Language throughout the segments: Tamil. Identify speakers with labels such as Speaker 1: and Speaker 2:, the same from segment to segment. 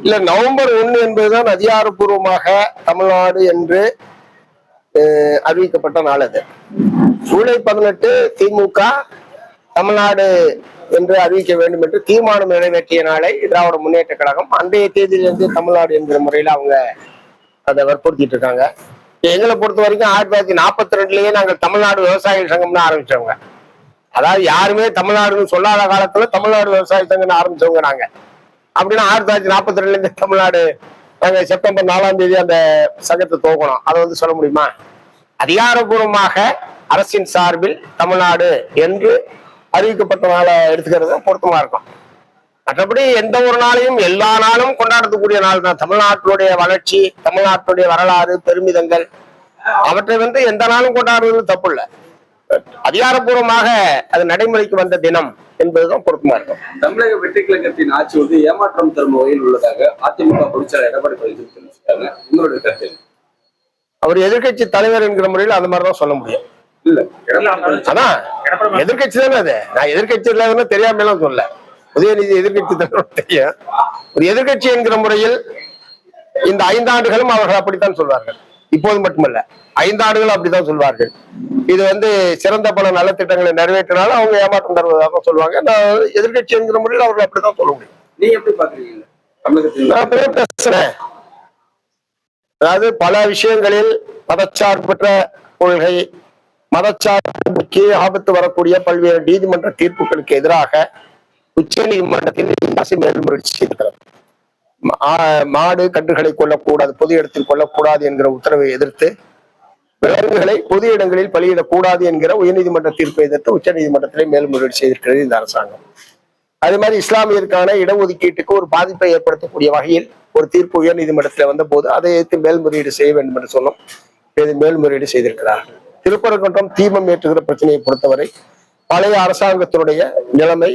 Speaker 1: இல்ல, நவம்பர் 1 என்பதுதான் அதிகாரப்பூர்வமாக தமிழ்நாடு என்று அறிவிக்கப்பட்ட நாள். அது ஜூலை 18 திமுக தமிழ்நாடு என்று அறிவிக்க வேண்டும் என்று தீர்மானம் நிறைவேற்றிய நாளை திராவிட முன்னேற்ற கழகம் அன்றைய தேதியிலிருந்து தமிழ்நாடு என்கிற முறையில அவங்க அதை வற்புறுத்திட்டு இருக்காங்க. எங்களை பொறுத்த வரைக்கும் 1942லயே நாங்கள் தமிழ்நாடு விவசாயிகள் சங்கம்னு ஆரம்பிச்சவங்க. அதாவது யாருமே தமிழ்நாடுன்னு சொல்லாத காலத்துல தமிழ்நாடு விவசாய சங்கம்னு ஆரம்பிச்சவங்க நாங்க. அப்படின்னா 1942 இருந்து தமிழ்நாடு நாங்க செப்டம்பர் 4ஆம் தேதி அந்த சங்கத்தை துவக்கணும். அதை வந்து சொல்ல முடியுமா? அதிகாரப்பூர்வமாக அரசின் சார்பில் தமிழ்நாடு என்று அறிவிக்கப்பட்ட நாளை எடுத்துக்கிறது பொருத்தமா இருக்கும். மற்றபடி எந்த ஒரு நாளையும் எல்லா நாளும் கொண்டாடக்கூடிய நாள் தான். தமிழ்நாட்டினுடைய வளர்ச்சி, தமிழ்நாட்டினுடைய வரலாறு, பெருமிதங்கள் அவற்றை வந்து எந்த நாளும் கொண்டாடுவது தப்பு இல்லை. அதிகாரப்பூர்வமாக அது நடைமுறைக்கு வந்த தினம் என்பதுதான் பொருத்தமா இருக்கும்.
Speaker 2: தமிழக வெற்றி கழகத்தின் ஆட்சி வந்து ஏமாற்றம் தரும் வகையில் உள்ளதாக அதிமுக பொதுச்செயலாளர் எடப்பாடி பழனிசாமி தெரிவிச்சிருக்காங்க. உங்களுடைய கருத்து? அவர்
Speaker 1: எதிர்கட்சி தலைவர் என்கிற முறையில் அந்த மாதிரிதான் சொல்ல முடியும்.
Speaker 2: இல்ல,
Speaker 1: அதான் எதிர்கட்சி தானே அது. நான் எதிர்கட்சி இல்லாதன்னு தெரியாமலாம் சொல்ல. உதயநிதி எதிர்கட்சி தலைவர் தெரியும். ஒரு எதிர்கட்சி என்கிற முறையில் இந்த 5 ஆண்டுகளும் அவர்கள் அப்படித்தான் சொல்வார்கள். இப்போது மட்டுமல்ல, 5 ஆண்டுகள் அப்படித்தான் சொல்வார்கள். இது வந்து சிறந்த பல நலத்திட்டங்களை நிறைவேற்றினாலும் அவங்க ஏமாற்றம் தருவதாக சொல்லுவாங்க. நான் எதிர்கட்சி என்கிற முறையில் அவர்கள் அப்படித்தான் சொல்ல முடியும்.
Speaker 2: நீ எப்படி பாக்குறீங்க?
Speaker 1: பேசுறேன். அதாவது பல விஷயங்களில் மதச்சார்பற்ற கொள்கை, மதச்சார்புக்கு ஆபத்து வரக்கூடிய பல்வேறு நீதிமன்ற தீர்ப்புகளுக்கு எதிராக உச்ச நீதிமன்றத்தில் மேல்முறையீடு செய்திருக்கிறது. மாடு கன்றுகளை கொல்லக்கூடாது, பொது இடத்தில் கொல்லக்கூடாது என்கிற உத்தரவை எதிர்த்து விலங்குகளை பொது இடங்களில் பலியிடக்கூடாது என்கிற உயர்நீதிமன்ற தீர்ப்பை எதிர்த்து உச்ச நீதிமன்றத்திலே மேல்முறையீடு செய்திருக்கிறது இந்த அரசாங்கம். அதே மாதிரி இஸ்லாமியருக்கான இடஒதுக்கீட்டுக்கு ஒரு பாதிப்பை ஏற்படுத்தக்கூடிய வகையில் ஒரு தீர்ப்பு உயர் நீதிமன்றத்தில் வந்த போது அதை எதிர்த்து மேல்முறையீடு செய்ய வேண்டும் என்று சொன்னோம். மேல்முறையீடு செய்திருக்கிறார்கள். திருப்பரங்குன்றம் தீபம் ஏற்றுகிற பிரச்சனையை பொறுத்தவரை பழைய அரசாங்கத்தினுடைய நிலைமை,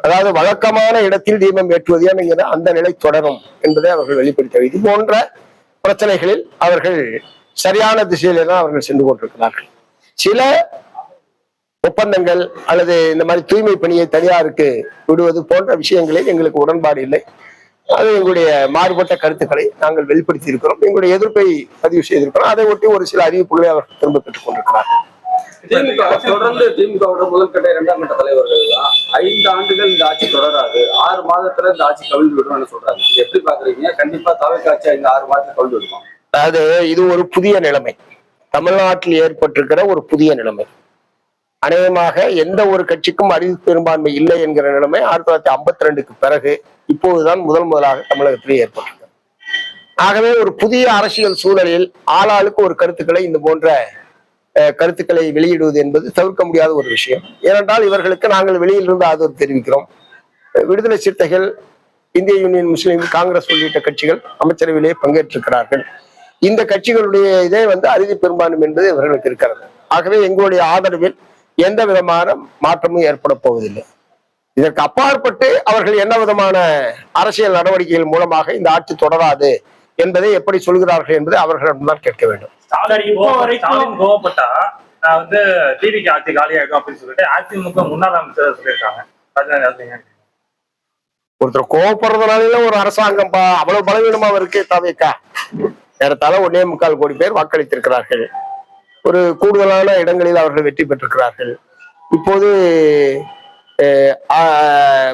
Speaker 1: அதாவது வழக்கமான இடத்தில் தீபம் ஏற்றுவது என்கிற அந்த நிலை தொடரும் என்பதை அவர்கள் வெளிப்படுத்த, இது போன்ற பிரச்சனைகளில் அவர்கள் சரியான திசையில தான் அவர்கள் சென்று கொண்டிருக்கிறார்கள். சில ஒப்பந்தங்கள் அல்லது இந்த மாதிரி தூய்மை பணியை தனியாருக்கு விடுவது போன்ற விஷயங்களில் எங்களுக்கு உடன்பாடு இல்லை. அது எங்களுடைய மாறுபட்ட கருத்துக்களை நாங்கள் வெளிப்படுத்தி இருக்கிறோம். எங்களுடைய எதிர்ப்பை பதிவு செய்திருக்கிறோம். அதை ஒட்டி ஒரு சில அறிவிப்புகளை அவர்கள் திரும்ப பெற்றுக் கொண்டிருக்கிறார்கள்.
Speaker 2: தொடர்ந்து திமுகவோட முதல்கட்ட 2ஆம் கட்ட தலைவர்கள் 5 ஆண்டுகள் இந்த ஆட்சி தொடராது, 6 மாதத்துல இந்த ஆட்சி கவிழ்ந்து விடும் சொல்றாங்க. எப்படி பாக்குறீங்க? கண்டிப்பா தாவேக்கா ஆட்சி இந்த 6 மாதத்துல கவிழ்ந்து விடுமா?
Speaker 1: அதாவது இது ஒரு புதிய நிலைமை, தமிழ்நாட்டில் ஏற்பட்டிருக்கிற ஒரு புதிய நிலைமை. அநேகமாக எந்த ஒரு கட்சிக்கும் அறிவு பெரும்பான்மை இல்லை என்கிற நிலைமை 1952க்கு பிறகு இப்போதுதான் முதலாக தமிழகத்திலே ஏற்பட்டிருக்கிறது. ஆகவே ஒரு புதிய அரசியல் சூழலில் ஆளாளுக்கு ஒரு கருத்துக்களை இந்த போன்ற கருத்துக்களை வெளியிடுவது என்பது தவிர்க்க முடியாத ஒரு விஷயம். ஏனென்றால் இவர்களுக்கு நாங்கள் வெளியிலிருந்து ஆதரவு தெரிவிக்கிறோம். விடுதலை சிறுத்தைகள், இந்திய யூனியன் முஸ்லீம் காங்கிரஸ் உள்ளிட்ட கட்சிகள் அமைச்சரவையிலே பங்கேற்றிருக்கிறார்கள். இந்த கட்சிகளுடைய இதே வந்து அறுதி பெரும்பான்மை என்பது இவர்களுக்கு இருக்கிறது. ஆகவே எங்களுடைய ஆதரவில் எந்த விதமான மாற்றமும் ஏற்பட போவதில்லை. இதற்கு அப்பாற்பட்டு அவர்கள் என்ன விதமான அரசியல் நடவடிக்கைகள் மூலமாக இந்த ஆட்சி தொடராது என்பதை எப்படி சொல்கிறார்கள் என்பதை அவர்களிடம்தான் கேட்க வேண்டும்.
Speaker 3: கோவப்பட்டா வந்து டிவிக்கு ஆட்சி காலியாகும் அப்படின்னு சொல்லிட்டு அதிமுக முன்னாள் அமைச்சர் சொல்லியிருக்காங்க.
Speaker 1: ஒருத்தர் கோவப்படுறதுனால ஒரு அரசாங்கம் அவ்வளவு பலவீனமா இருக்கு. தவிர்க்க ஏறத்தாழ 1.25 கோடி பேர் வாக்களித்திருக்கிறார்கள். ஒரு கூடுதலான இடங்களில் அவர்கள் வெற்றி பெற்றிருக்கிறார்கள். இப்போது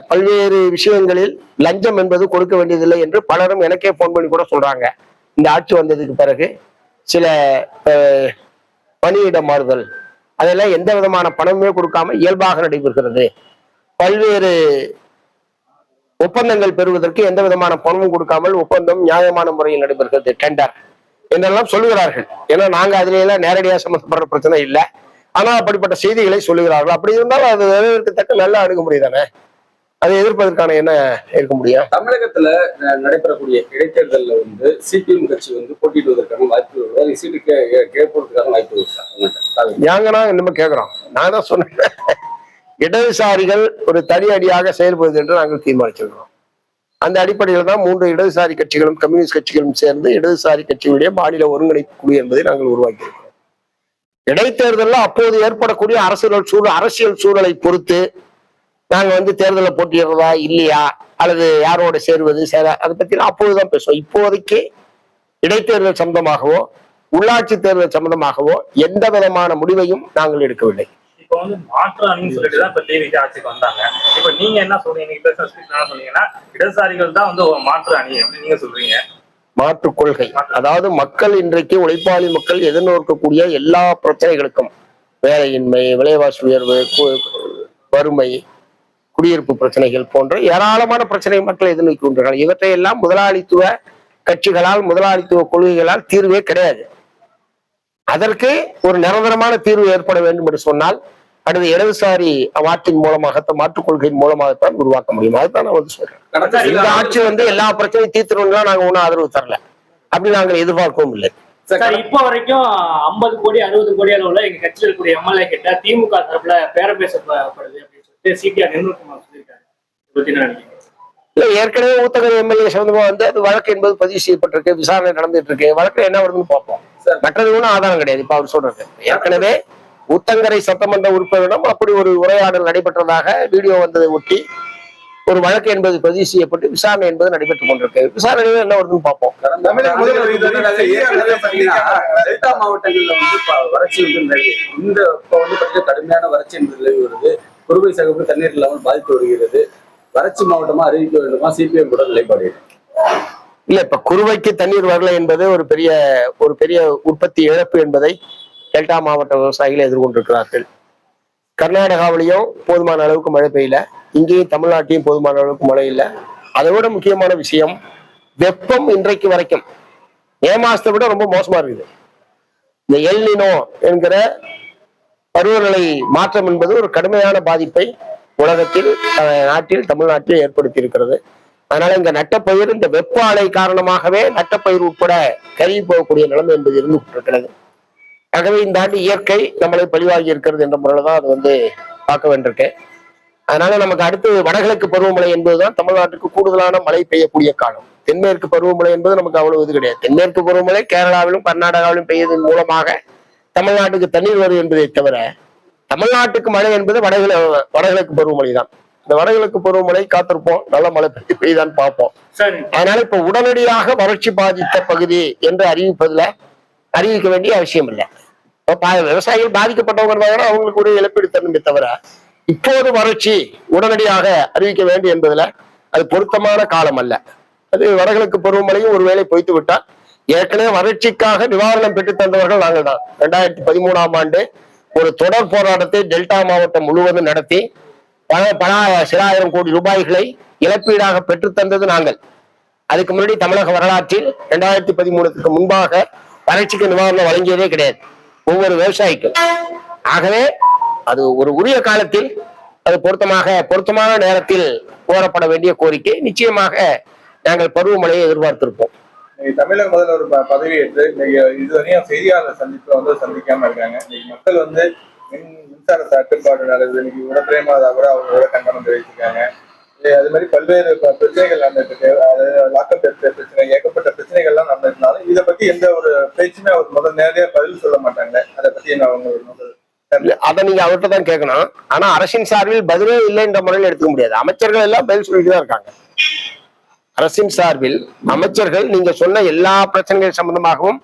Speaker 1: பல்வேறு விஷயங்களில் லஞ்சம் என்பது கொடுக்க வேண்டியதில்லை என்று பலரும் எனக்கே போன் பண்ணி கூட சொல்றாங்க. இந்த ஆட்சி வந்ததுக்கு பிறகு சில பணியிட மாறுதல் அதெல்லாம் எந்த விதமான பணமுமே கொடுக்காம இயல்பாக நடைபெறுகிறது. பல்வேறு ஒப்பந்தங்கள் பெறுவதற்கு எந்த விதமான பணமும் கொடுக்காமல் ஒப்பந்தம் நியாயமான முறையில் நடைபெறுகிறது, டெண்டர் என்றெல்லாம் சொல்லுகிறார்கள். ஏன்னா நாங்க அதுல எல்லாம் நேரடியாக சம்பந்தப்படுற பிரச்சனை இல்லை. ஆனா அப்படிப்பட்ட செய்திகளை சொல்லுகிறார்கள். அப்படி இருந்தாலும் அது வரவேற்கத்தக்க நல்ல அணுகுமுறை தானே. அதை எதிர்ப்பதற்கான என்ன இருக்க முடியும்?
Speaker 2: தமிழகத்துல நடைபெறக்கூடிய இடைத்தேர்தலில் வந்து சிபிஎம் கட்சி வந்து போட்டியிடுவதற்கான வாய்ப்பு, சீட்டு கேட்பதற்கான வாய்ப்பு
Speaker 1: ஏங்கன்னா இன்னும் கேட்கிறோம். நான் தான் சொன்னேன், இடதுசாரிகள் ஒரு தனி அடியாக செயல்படுவது என்று நாங்கள் தீர்மானிச்சிருக்கிறோம். அந்த அடிப்படையில் தான் 3 இடதுசாரி கட்சிகளும் கம்யூனிஸ்ட் கட்சிகளும் சேர்ந்து இடதுசாரி கட்சிகளுடைய மாநில ஒருங்கிணைப்பு குழு என்பதை நாங்கள் உருவாக்கியிருக்கிறோம். இடைத்தேர்தலில் அப்போது ஏற்படக்கூடிய அரசியல் சூழலை பொறுத்து நாங்க வந்து தேர்தலில் போட்டியிடுறதா இல்லையா, அல்லது யாரோட சேருவது அதை பத்திலாம் அப்போதுதான் பேசுவோம். இப்போதைக்கு இடைத்தேர்தல் சம்பந்தமாகவோ உள்ளாட்சி தேர்தல் சம்பந்தமாகவோ எந்த விதமான முடிவையும் நாங்கள் எடுக்கவில்லை.
Speaker 3: இப்ப வந்து மாற்று அணின்னு சொல்லிட்டு தான் இப்ப டிவிக்கு ஆட்சிக்கு வந்தாங்க. இப்ப நீங்க என்ன சொல்றீங்க? நீங்க பேசுற ஸ்பீச் என்ன சொன்னீங்கன்னா இடதுசாரிகள் தான் வந்து ஒரு மாற்று அணி அப்படின்னு நீங்க சொல்றீங்க.
Speaker 1: மாற்று கொள்கை, அதாவது மக்கள் இன்றைக்கு உழைப்பாளி மக்கள் எதிர்நோக்கக்கூடிய எல்லா பிரச்சனைகளுக்கும், வேலையின்மை, விலைவாசி உயர்வு, வறுமை, குடியிருப்பு பிரச்சனைகள் போன்ற ஏராளமான பிரச்சனை மக்கள் எதிர்நோக்கி கொண்டிருக்கிறார்கள். இவற்றையெல்லாம் முதலாளித்துவ கட்சிகளால், முதலாளித்துவ கொள்கைகளால் தீர்வே கிடையாது. அதற்கு ஒரு நிரந்தரமான தீர்வு ஏற்பட வேண்டும் என்று சொன்னால் அடுத்த இடதுசாரி மாற்றின் மூலமாக, மாற்றுக் கொள்கையின் மூலமாகத்தான் உருவாக்க முடியும். அதுதான் நான் வந்து சொல்றேன். இந்த ஆட்சி வந்து எல்லா பிரச்சனையும் தீர்த்துறோம்னா நாங்க ஒன்னும் ஆதரவு தரல, அப்படி நாங்கள் எதிர்பார்க்கவும் இல்லை.
Speaker 4: சார், இப்ப வரைக்கும் 50 கோடி 60 கோடி அளவுல எங்க கட்சியில் இருக்கக்கூடிய எம்எல்ஏ கிட்ட திமுக தரப்புல பேரம் பேசப்படுது அப்படின்னு சொல்லிட்டு சிபிஆர் நிர்மல்குமார் சொல்லியிருக்காரு.
Speaker 1: இல்ல, ஏற்கனவே ஊத்தகரை எம்எல்ஏ சம்பந்தமா வந்து அது வழக்கு என்பது பதிவு செய்யப்பட்டிருக்கு, விசாரணை நடந்துட்டு இருக்கு. வழக்கு என்ன வருதுன்னு பார்ப்போம். மற்றது ஒன்றும் ஆதாரம் கிடையாது. இப்ப அவர் சொல்றது ஏற்கனவே ஊத்தங்கரை சட்டமன்ற உறுப்பினரிடம் அப்படி ஒரு உரையாடல் நடைபெற்றதாக வீடியோ வந்ததை ஒட்டி ஒரு வழக்கு என்பது பதிவு செய்யப்பட்டு விசாரணை என்பது நடைபெற்றுக் கொண்டிருக்கு. விசாரணையில என்ன வருதுன்னு பார்ப்போம்.
Speaker 2: டெல்டா மாவட்டங்கள்ல வந்து வறட்சி வந்து இந்த கடுமையான வறட்சி என்பது நிலவி வருது. குறுவை சகப்பு தண்ணீர் இல்லாமல் பாதித்து வருகிறது. வறட்சி மாவட்டமா அறிவிக்க வேண்டுமா? சிபிஎம் கூட நிலைப்பாடு
Speaker 1: இல்ல. இப்ப குறுவைக்கு தண்ணீர் வரல என்பது ஒரு பெரிய உற்பத்தி இழப்பு என்பதை டெல்டா மாவட்ட விவசாயிகள் எதிர்கொண்டிருக்கிறார்கள். கர்நாடகாவிலையும் போதுமான அளவுக்கு மழை பெய்யல, இங்கேயும் தமிழ்நாட்டையும் போதுமான அளவுக்கு மழை இல்லை. அதை விட முக்கியமான விஷயம், வெப்பம் இன்றைக்கு வரைக்கும் மே மாசத்தை விட ரொம்ப மோசமா இருக்குது. இந்த எல் நினோ என்கிற பருவநிலை மாற்றம் என்பது ஒரு கடுமையான பாதிப்பை உலகத்தில், நாட்டில், தமிழ்நாட்டில் ஏற்படுத்தி இருக்கிறது. அதனால இங்க நட்டப்பயிர் இந்த வெப்ப அலை காரணமாகவே நட்டப்பயிர் உட்பட கருகி போகக்கூடிய நிலைமை என்பது இருந்து கொண்டிருக்கிறது. ஆகவே இந்த ஆண்டு இயற்கை நம்மளை பழிவாகி இருக்கிறது என்ற முறையில தான் அது வந்து பார்க்க வேண்டியிருக்கு. அதனால நமக்கு அடுத்து வடகிழக்கு பருவமழை என்பதுதான் தமிழ்நாட்டுக்கு கூடுதலான மழை பெய்யக்கூடிய காலம். தென்மேற்கு பருவமழை என்பது நமக்கு அவ்வளவு இது கிடையாது. தென்மேற்கு பருவமழை கேரளாவிலும் கர்நாடகாவிலும் பெய்யதன் மூலமாக தமிழ்நாட்டுக்கு தண்ணீர் வரும் என்பதை தவிர தமிழ்நாட்டுக்கு மழை என்பது வடகிழக்கு பருவமழை தான். இந்த வடகிழக்கு பருவமழை காத்திருப்போம், நல்ல மழை பெய்தான் பார்ப்போம். அதனால இப்ப உடனடியாக வறட்சி பாதித்த பகுதி என்று அறிவிக்க வேண்டிய அவசியம் இல்லை. விவசாயிகள் பாதிக்கப்பட்டவங்க அவங்களுக்கு ஒரு இழப்பீடு தரணுமே தவிர இப்போது வறட்சி உடனடியாக அறிவிக்க வேண்டும் என்பதுல அது பொருத்தமான காலம் அல்ல. அது வடகிழக்கு பருவமழையும் ஒருவேளை பொய்த்து விட்டால், ஏற்கனவே வறட்சிக்காக நிவாரணம் பெற்று தந்தவர்கள் நாங்கள் தான். 2013ஆம் ஆண்டு ஒரு தொடர் போராட்டத்தை டெல்டா மாவட்டம் முழுவதும் நடத்தி பல சில ஆயிரம் கோடி ரூபாய்களை இழப்பீடாக பெற்று தந்தது நாங்கள். அதுக்கு முன்னாடி தமிழக வரலாற்றில் 2013க்கு முன்பாக வறட்சிக்கு நிவாரணம் வழங்கியதே கிடையாது ஒவ்வொரு விவசாயிக்கும். ஆகவே அது ஒரு உரிய காலத்தில், அது பொருத்தமான நேரத்தில் கோரப்பட வேண்டிய கோரிக்கை. நிச்சயமாக நாங்கள் பருவமழையை எதிர்பார்த்திருப்போம்.
Speaker 5: தமிழக முதல்வர் பதவியேற்று இதுவரையும் செய்தியாளர் சந்திக்காம இருக்காங்க. இன்னைக்கு மக்கள் மின்சார தட்டுப்பாடு நடக்குது, இன்னைக்கு உடற்பிரேமாதா கூட அவங்களோட கண்டனம் தெரிவிச்சிருக்காங்க. அது மாதிரி பல்வேறு பிரச்சனைகள் நடந்துட்டு, லாக்அப் பிரச்சனை, ஏகப்பட்ட பிரச்சனைகள்லாம் நடந்திருந்தாலும் இதை பத்தி எந்த ஒரு பேச்சுமே அவர் நேரடியாக பதில் சொல்ல மாட்டாங்க. அதை பத்தி என்ன அவங்க
Speaker 1: அதை நீங்க அவர்கிட்ட தான் கேட்கணும். ஆனா அரசின் சார்பில் பதிலே இல்லை என்ற முறையில் எடுத்துக்க முடியாது. அமைச்சர்கள் எல்லாம் பதில் சொல்லிட்டு தான் இருக்காங்க. அரசின் சார்பில் அமைச்சர்கள் நீங்க சொன்ன எல்லா பிரச்சனைகள் சம்பந்தமாகவும்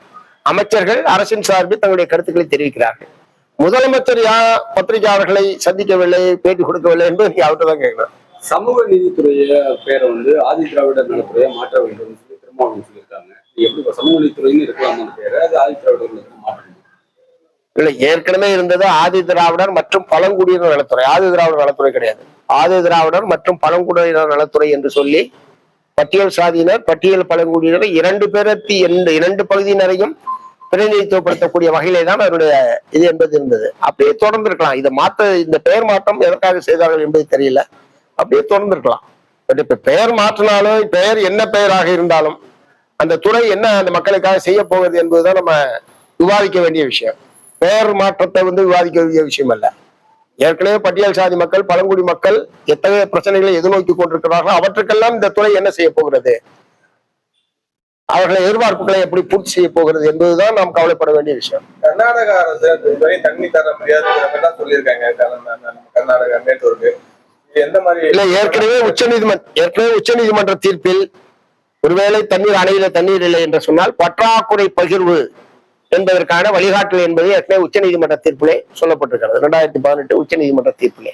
Speaker 1: அமைச்சர்கள் அரசின் சார்பில் தங்களுடைய கருத்துக்களை தெரிவிக்கிறார்கள். முதலமைச்சர் பத்திரிகையாளர்களை சந்திக்கவில்லை, பேட்டி கொடுக்கவில்லை என்று நீங்க அவர்கிட்ட தான் கேட்கணும்.
Speaker 2: சமூக நீதித்துறைய பேரை ஆதி திராவிடர் நலத்துறையை மாற்ற வேண்டும் சொல்லி திருமாவளவன் சொல்லியிருக்காங்க. எப்படி சமூக நீதித்துறைன்னு இருக்கலாமா பேரு, அது ஆதி திராவிடர் மாற்றணும்
Speaker 1: இல்ல. ஏற்கனவே இருந்தது ஆதி திராவிடர் மற்றும் பழங்குடியினர் நலத்துறை. ஆதி திராவிடர் நலத்துறை கிடையாது. ஆதி திராவிடர் மற்றும் பழங்குடியினர் நலத்துறை என்று சொல்லி பட்டியல் சாதியினர், பட்டியல் பழங்குடியினர் இரண்டு பகுதியினரையும் பிரதிநிதித்துவப்படுத்தக்கூடிய வகையிலே தான் அவருடைய இது என்பது இருந்தது. அப்படியே தொடர்ந்து இருக்கலாம். இந்த பெயர் மாற்றம் எதற்காக செய்தார்கள் என்பது தெரியல. அப்படியே தொடர்ந்து இருக்கலாம். பட் இப்ப பெயர் மாற்றினாலும், பெயர் என்ன பெயராக இருந்தாலும் அந்த துறை என்ன அந்த மக்களுக்காக செய்ய போகிறது என்பதுதான் நம்ம விவாதிக்க வேண்டிய விஷயம். பெயர் மாற்றத்தை விவாதிக்க வேண்டிய விஷயம் அல்ல. ஏற்கனவே பட்டியல் சாதி மக்கள், பழங்குடி மக்கள் எத்தகைய பிரச்சனைகளை எதிர்நோக்கி கொண்டிருக்கிறார்களோ அவற்றுக்கெல்லாம் இந்த துறை என்ன செய்ய போகிறது, அவர்களை எதிர்பார்ப்புகளை எப்படி பூர்த்தி செய்ய போகிறது என்பதுதான் நாம் கவலைப்பட வேண்டிய விஷயம்.
Speaker 5: கர்நாடக அரசு இதுவரை தண்ணி தர முடியாது சொல்லியிருக்காங்க. கர்நாடகா மேட்டூருக்கு எந்த மாதிரி
Speaker 1: இல்ல, ஏற்கனவே உச்சநீதிமன்ற தீர்ப்பில் ஒருவேளை தண்ணீர் அணையில தண்ணீர் இல்லை என்று சொன்னால் பற்றாக்குறை பகிர்வு என்பதற்கான வழிகாட்டல் என்பது ஏற்கனவே உச்சநீதிமன்ற தீர்ப்பிலே சொல்லப்பட்டிருக்கிறது. 2018 உச்சநீதிமன்ற தீர்ப்பிலே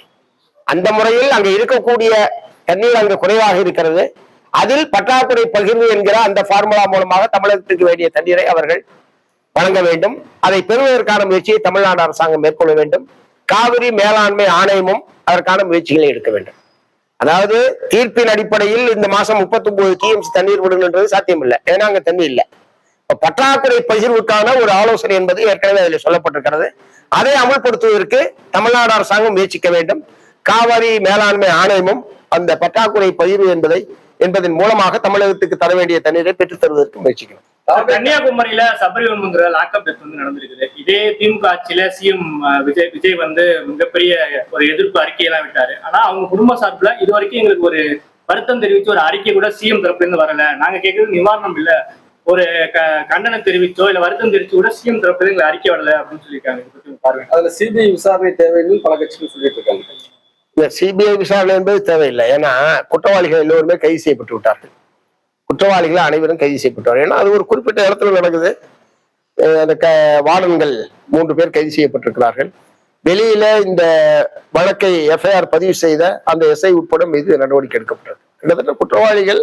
Speaker 1: அந்த முறையில் அங்க இருக்கக்கூடிய தண்ணீர் அங்கு குறைவாக இருக்கிறது. அதில் பற்றாக்குறை பகிர்வு என்கிற அந்த பார்முலா மூலமாக தமிழகத்துக்கு வேண்டிய தண்ணீரை அவர்கள் வழங்க வேண்டும். அதை பெறுவதற்கான முயற்சியை தமிழ்நாடு அரசாங்கம் மேற்கொள்ள வேண்டும். காவிரி மேலாண்மை ஆணையமும் அதற்கான முயற்சிகளை எடுக்க வேண்டும். அதாவது தீர்ப்பின் அடிப்படையில் இந்த மாசம் 39 TMC தண்ணீர் விடுன்றது சாத்தியம் இல்லை, ஏன்னா அங்க தண்ணி இல்லை. பற்றாக்குறை பகிர்வுக்கான ஒரு ஆலோசனை என்பது ஏற்கனவே அதில் சொல்லப்பட்டிருக்கிறது. அதை அமல்படுத்துவதற்கு தமிழ்நாடு அரசாங்கம் முயற்சிக்க வேண்டும். காவிரி மேலாண்மை ஆணையமும் அந்த பற்றாக்குறை பகிர்வு என்பதன் மூலமாக தமிழகத்துக்கு தர வேண்டிய தண்ணீரை பெற்றுத் தருவதற்கு முயற்சிக்கணும்.
Speaker 4: கன்னியாகுமரியில சபரிமலைங்கிற லாக்அப் டெத் வந்து நடந்திருக்குது. இதே திமுக ஆட்சியில சிஎம் விஜய் வந்து மிகப்பெரிய ஒரு எதிர்ப்பு அறிக்கையெல்லாம் விட்டாரு. ஆனா அவங்க குடும்ப சார்பில் இது வரைக்கும் எங்களுக்கு ஒரு வருத்தம் தெரிவிச்சு ஒரு அறிக்கை கூட சிஎம் தரப்புல இருந்து வரல. நாங்க கேட்கறது நிவாரணம் இல்ல, ஒரு கண்டனம் தெரிவிச்சோ இல்ல வருத்தம் தெரிவிச்சோ கூட சிஎம் தரப்புல இருந்து அறிக்கை வரல அப்படின்னு சொல்லியிருக்காங்க.
Speaker 2: அதுல சிபிஐ விசாரணை தேவைன்னு பல கட்சிகள் சொல்லிட்டு இருக்காங்க.
Speaker 1: இந்த சிபிஐ விசாரணை என்பது தேவையில்லை. ஏன்னா குற்றவாளிகள் எல்லோருமே கைது செய்யப்பட்டு விட்டார்கள். குற்றவாளிகள் அனைவரும் கைது செய்யப்பட்டார்கள். ஏன்னா அது ஒரு குறிப்பிட்ட இடத்துல நடக்குது. அந்த வார்டன்கள் 3 பேர் கைது செய்யப்பட்டிருக்கிறார்கள். வெளியில இந்த வழக்கை FIR பதிவு செய்த அந்த SI உட்பட மீது நடவடிக்கை எடுக்கப்பட்டது. கிட்டத்தட்ட குற்றவாளிகள்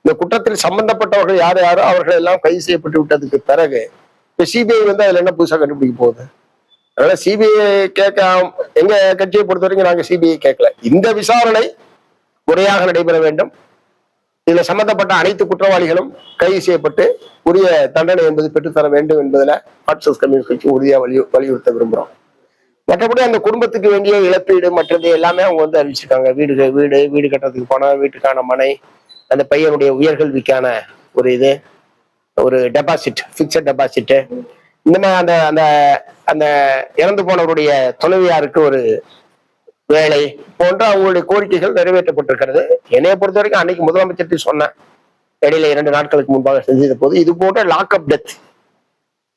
Speaker 1: இந்த குற்றத்தில் சம்பந்தப்பட்டவர்கள் யாரோ அவர்கள் எல்லாம் கைது செய்யப்பட்டு விட்டதுக்கு பிறகு இப்ப சிபிஐ வந்து அதுல என்ன புதுசா கண்டுபிடிக்க போகுது? அதனால சிபிஐ கேட்க எங்க கட்சியை பொறுத்த வரைக்கும் நாங்க சிபிஐ கேட்கல. இந்த விசாரணை முறையாக நடைபெற வேண்டும். இதுல சம்பந்தப்பட்ட அனைத்து குற்றவாளிகளும் கைது செய்யப்பட்டு உரிய தண்டனை என்பது பெற்றுத்தர வேண்டும் என்பதுல மார்க்சிஸ்ட் கம்யூனிஸ்ட் கட்சி உறுதியா வலியுறுத்த விரும்புறோம். மற்றபடி அந்த குடும்பத்துக்கு வேண்டிய இழப்பீடு மற்றது எல்லாமே அவங்க வந்து அறிவிச்சிருக்காங்க. வீடு கட்டுறதுக்கு பணம், வீட்டுக்கான மனை, அந்த பையனுடைய உயர்கல்விக்கான ஒரு டெபாசிட், பிக்சட் டெபாசிட், இந்த மாதிரி அந்த அந்த அந்த இறந்து போனவருடைய துணைவியாருக்கு ஒரு வேலை போன்ற அவங்களுடைய கோரிக்கைகள் நிறைவேற்றப்பட்டிருக்கிறது. என்னைய பொறுத்த வரைக்கும் அன்னைக்கு முதலமைச்சர் சொன்னேன், இடையில 2 நாட்களுக்கு முன்பாக செஞ்சது போது இது போன்ற லாக்அப் டெத்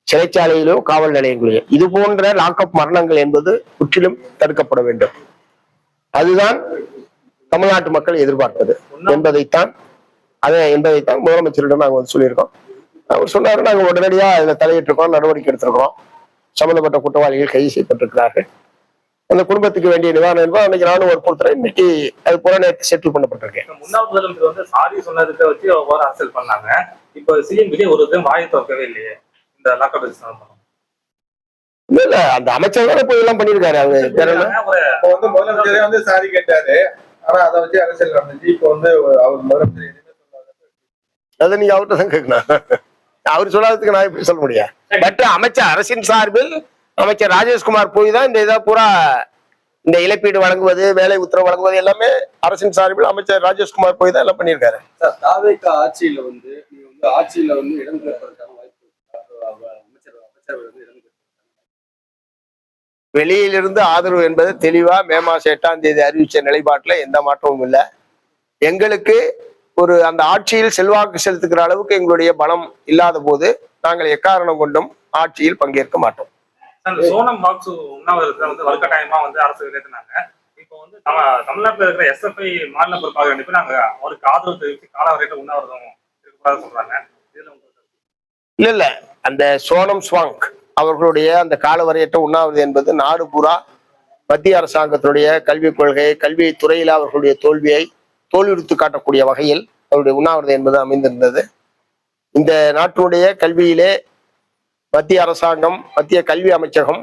Speaker 1: சிறைச்சாலையிலோ காவல் நிலையங்களிலோ இது போன்ற லாக்அப் மரணங்கள் என்பது முற்றிலும் தடுக்கப்பட வேண்டும். அதுதான் தமிழ்நாட்டு மக்கள் எதிர்பார்ப்பது என்பதைத்தான் முதலமைச்சரிடம் நாங்கள் வந்து சொல்லியிருக்கோம். அவர் சொன்னாரு, நாங்கள் உடனடியா இதில் தலையிட்டிருக்கோம், நடவடிக்கை எடுத்திருக்கிறோம். சம்பந்தப்பட்ட குற்றவாளிகள் கைது செய்யப்பட்டிருக்கிறார்கள். அந்த குடும்பத்துக்கு வேண்டிய நிவாரணம் என்பது அன்னைக்கு நானும் வற்புறுத்துறேன். இன்னைக்கு அது போல நேற்று செட்டில் பண்ணப்பட்டிருக்கேன்.
Speaker 3: முன்னாள் முதலமைச்சர் வந்து சாரி சொன்னதுக்கு வச்சு ஒரு அரசியல் பண்ணாங்க. இப்போ சிஎம் விஜய் ஒரு வாயை திறக்கவே இல்லையே இந்த லாக்அப்
Speaker 1: இல்ல, அந்த அமைச்சர் தானே போய் எல்லாம் பண்ணிருக்காரு. அவரு
Speaker 5: இப்போ வந்து முதலமைச்சரே வந்து சாரி கேட்டாரு. ஆனா அதை வச்சு அரசியல் நடந்துச்சு. இப்போ வந்து அவர் முதலமைச்சர் எதுவுமே சொல்லாத,
Speaker 1: அதை நீங்க அவர்கிட்ட தான் கேட்கணும். அவர் சொல்லாததுக்கு நான் எப்படி சொல்ல முடியும்? பட் அமைச்சர் அரசின் சார்பில் அமைச்சர் ராஜேஷ்குமார் போய் தான் இந்த இதை பூரா இந்த இழப்பீடு வழங்குவது, வேலை உத்தரவு வழங்குவது எல்லாமே அரசின் சார்பில் அமைச்சர் ராஜேஷ்குமார் போய் தான் எல்லாம் பண்ணியிருக்காரு.
Speaker 2: தாவேகா ஆட்சியில வந்து நீங்க வந்து ஆட்சியில வந்து இடம்பெறுவதற்கான வாய்ப்பு அமைச்சர் வந்து
Speaker 1: வெளியிலிருந்து ஆதரவு என்பது தெளிவா மே மாசம் 8ஆம் தேதி அறிவிச்ச நிலைப்பாட்டுல எந்த மாற்றமும் இல்லை. எங்களுக்கு ஒரு அந்த ஆட்சியில் செல்வாக்கு செலுத்துகிற அளவுக்கு எங்களுடைய பலம் இல்லாத போது நாங்கள் எக்காரணம் கொண்டும் ஆட்சியில் பங்கேற்க மாட்டோம்.
Speaker 3: சோனம் வாக்சு உண்ணாவிரதத்தை வந்து வலுக்கட்டாயமா வந்து அரசு நிறைவேற்றினாங்க. இப்போ வந்து தமிழ்நாட்டில் இருக்கிற SFI மாநில பொறுப்பாக அனுப்பி நாங்க அவருக்கு ஆதரவு தெரிவித்து காலவரையிட்ட உண்ணாவிரதம் இருக்கக்கூடாது சொல்றாங்க.
Speaker 1: இல்ல, அந்த சோனம் ஸ்வாங் அவர்களுடைய அந்த காலவரையற்ற உண்ணாவிரதம் என்பது நாடு பூரா மத்திய அரசாங்கத்தினுடைய கல்விக் கொள்கை, கல்வி துறையில அவர்களுடைய தோல்வியை தோல்வியுறுத்து காட்டக்கூடிய வகையில் அவருடைய உண்ணாவிரதம் என்பது அமைந்திருந்தது. இந்த நாட்டினுடைய கல்வியிலே மத்திய அரசாங்கம், மத்திய கல்வி அமைச்சகம்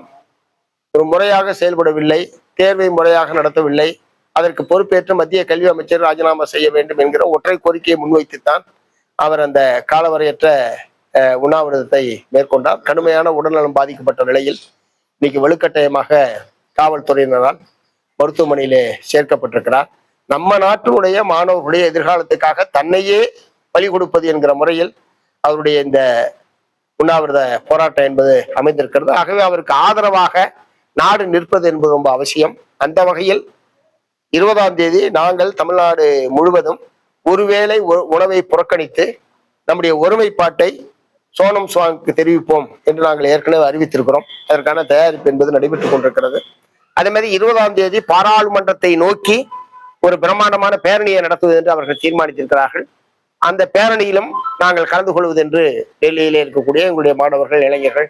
Speaker 1: ஒரு முறையாக செயல்படவில்லை, தேர்வை முறையாக நடத்தவில்லை. அதற்கு பொறுப்பேற்று மத்திய கல்வி அமைச்சர் ராஜினாமா செய்ய வேண்டும் என்கிற ஒற்றை கோரிக்கையை முன்வைத்துத்தான் அவர் அந்த காலவரையற்ற உண்ணாவிரதத்தை மேற்கொண்டார். கடுமையான உடல்நலம் பாதிக்கப்பட்ட நிலையில் இன்னைக்கு வலுக்கட்டாயமாக காவல்துறையினரால் மருத்துவமனையிலே சேர்க்கப்பட்டிருக்கிறார். நம்ம நாட்டினுடைய மாணவர்களுடைய எதிர்காலத்துக்காக தன்னையே பலி கொடுப்பது என்கிற முறையில் அவருடைய இந்த உண்ணாவிரத போராட்டம் என்பது அமைந்திருக்கிறது. ஆகவே அவருக்கு ஆதரவாக நாடு நிற்பது என்பது ரொம்ப அவசியம். அந்த வகையில் 20ஆம் தேதி நாங்கள் தமிழ்நாடு முழுவதும் ஒருவேளை உணவை புறக்கணித்து நம்முடைய ஒருமைப்பாட்டை சோனம் ஸ்வாங்க்கு தெரிவிப்போம் என்று நாங்கள் ஏற்கனவே அறிவித்திருக்கிறோம். அதற்கான தயாரிப்பு என்பது நடைபெற்றுக் கொண்டிருக்கிறது. அதே மாதிரி 20ஆம் தேதி பாராளுமன்றத்தை நோக்கி ஒரு பிரம்மாண்டமான பேரணியை நடத்துவது என்று அவர்கள் தீர்மானித்திருக்கிறார்கள். அந்த பேரணியிலும் நாங்கள் கலந்து கொள்வது என்று டெல்லியிலே இருக்கக்கூடிய எங்களுடைய மாணவர்கள், இளைஞர்கள்,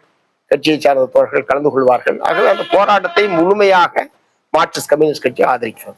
Speaker 1: கட்சியை சார்ந்த தோழர்கள் கலந்து கொள்வார்கள். ஆகவே அந்த போராட்டத்தை முழுமையாக மார்க்சிஸ்ட் கம்யூனிஸ்ட் கட்சி ஆதரிக்கிறோம்.